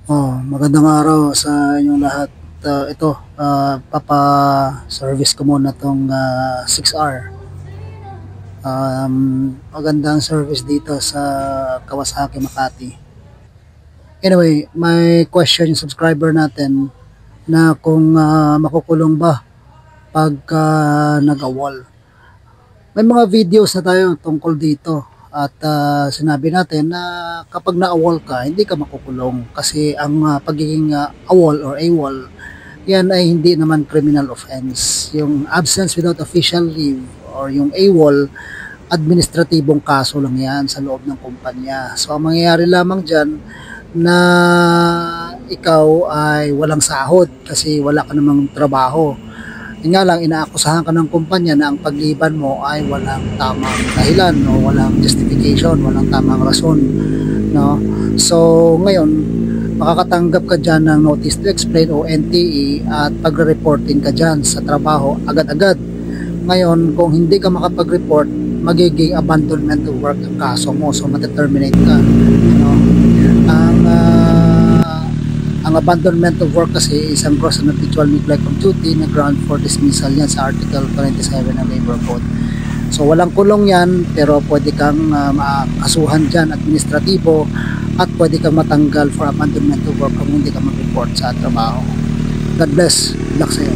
Magandang araw sa inyong lahat. Ito, papa-service ko muna tong 6R. Magandang service dito sa Kawasaki, Makati. Anyway, may question yung subscriber natin na kung makukulong ba pag nag-awol. May mga videos na tayo tungkol dito. At sinabi natin na kapag na-awol ka, hindi ka makukulong kasi ang pagiging awol or AWOL, yan ay hindi naman criminal offense. Yung absence without official leave or yung AWOL, administratibong kaso lang yan sa loob ng kumpanya. So ang mangyayari lamang dyan na ikaw ay walang sahod kasi wala ka namang trabaho. Yun nga lang, inaakusahan ka ng kumpanya na ang pagliban mo ay walang tamang dahilan o walang justification, walang tamang rason. No? So, ngayon, makakatanggap ka dyan ng Notice to Explain o NTE at pagre-reporting ka dyan sa trabaho agad-agad. Ngayon, kung hindi ka makapag-report, magiging abandonment of work ang kaso mo, so mateterminate ka. No? Ang abandonment of work kasi isang gross and habitual neglect of duty na ground for dismissal yan sa Article 27 ng Labor Code. So walang kulong yan, pero pwede kang makasuhan dyan administratibo at pwede kang matanggal for abandonment of work kung hindi ka mag-report sa trabaho. God bless. Good luck sa'yo.